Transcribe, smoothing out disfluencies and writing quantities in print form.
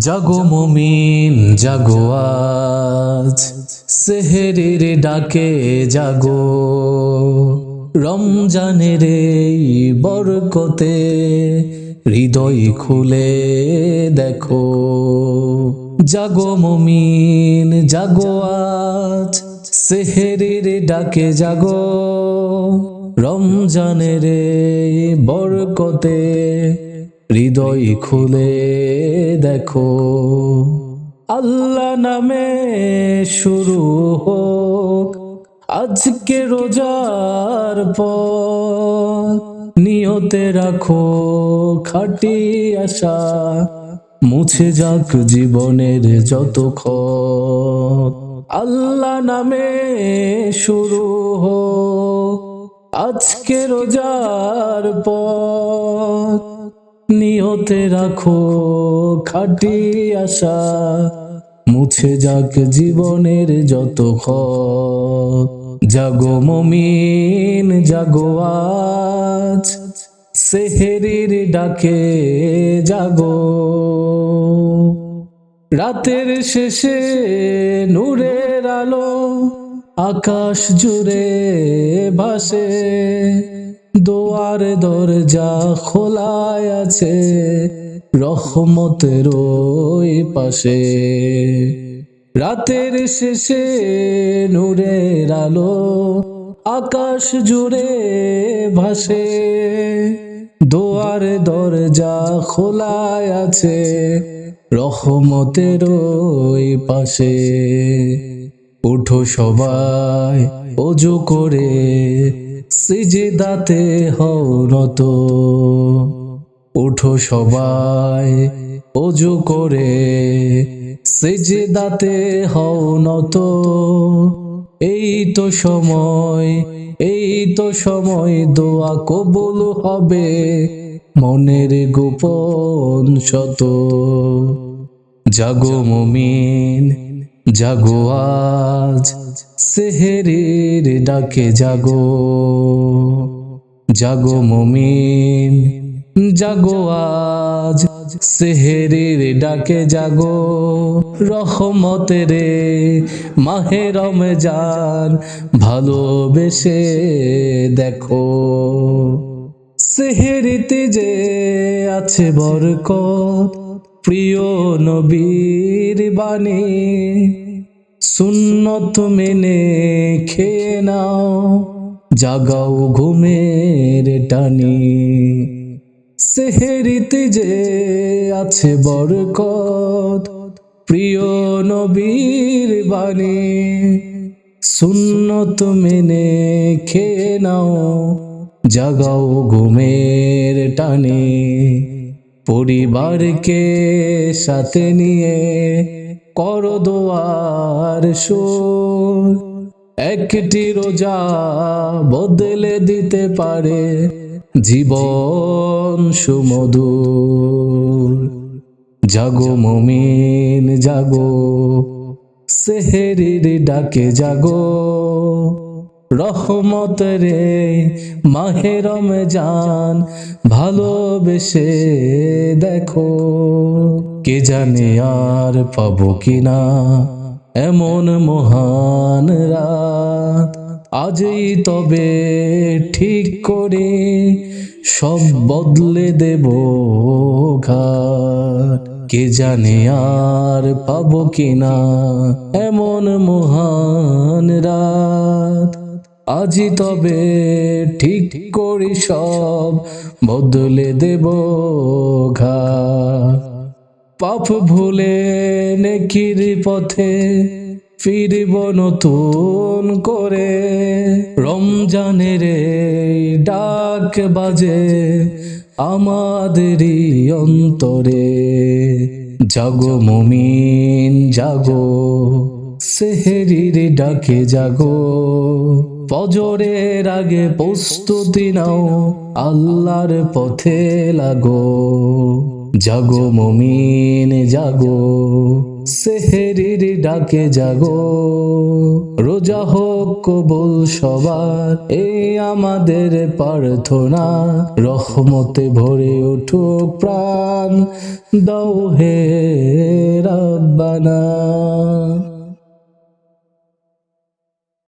জাগো মুমিন জাগো আজ, সেহেরির ডাকে জাগো। রমজানের এই বরকতে হৃদয় খুলে দেখো। জাগো মুমিন জাগো আজ, সেহেরির ডাকে জাগো। রমজানের এই বরকতে হৃদয় খুলে দেখো। আল্লাহ নামে শুরু হোক আজকে রোজার পর, নিয়তে রাখো খাঁটি আশা, মুছে যাক জীবনের যত ক্ষত। আল্লাহ নামে শুরু হোক আজকে রোজার পর, নিয়তে রাখো খাঁটি আশা, মুছে যাক জীবনের যত ক্ষত। জাগো মুমিন জাগো আজ, সেহেরির ডাকে জাগো। রাতের শেষে নূরের আলো আকাশ জুড়ে ভাসে, দোয়ার দরজা খোলাই আছে রহমতের ওই পাশে। রাতের শেষে নূরের আলো আকাশ জুড়ে ভাসে, দোয়ার দরজা খোলাই আছে রহমতের ওই পাশে। উঠো সবাই ওযু করে সিজদাতে হও নত, উঠো সবাই ওযু করে সিজদাতে হও নত। এই তো সময়, এই তো সময় দোয়া কবুল হবে মনের গোপন শত। জাগো মুমিন জাগো আজ, সেহেরির ডাকে জাগো। জাগো মুমিন জাগো আজ, সেহেরির ডাকে জাগো। রহমতের মাহে রমজান ভালোবেসে দেখো। সেহেরিতে যে আছে বরকত, প্রিয় নবীর বাণী, সুন্নত মেনে খেয়ে নাও, জাগাও ঘুমের টানি। সেহেরিতে যে আছে বরকত, প্রিয় নবীর বাণী, সুন্নত মেনে খেয়ে নাও, জাগাও ঘুমের টানি। পরিবারকে সাথে নিয়ে করো দোয়ার সুর, একটি রোজা বদলে দিতে পারে জীবন সুমধুর। জাগো মুমিন জাগো, সেহেরির ডাকে জাগো। রহমতের মাহে রমজান ভালোবেসে দেখো। কে জানে আর পাবো কিনা এমন মহান রাত, আজই তবে ঠিক করে সব বদলে দেব ঘাট। কে জানে আর পাবো কিনা এমন মহান রাত, আজই তবে ঠিক করি সব বদলে দেব ঘাট। পাপ ভুলে নেকির পথে ফিরব নতুন করে, রমজানের ডাক বাজে আমাদেরই অন্তরে। জাগো মুমিন জাগো, সেহেরির ডাকে জাগো। ফজরের আগে প্রস্তুতি নাও, আল্লাহর পথে লাগো। জাগো মুমিন জাগো, সেহেরির ডাকে জাগো, রোজা হোক কবুল সবার, এই আমাদের প্রার্থনা। রহমতে ভরে উঠুক প্রাণ, দাও হে রাব্বানা।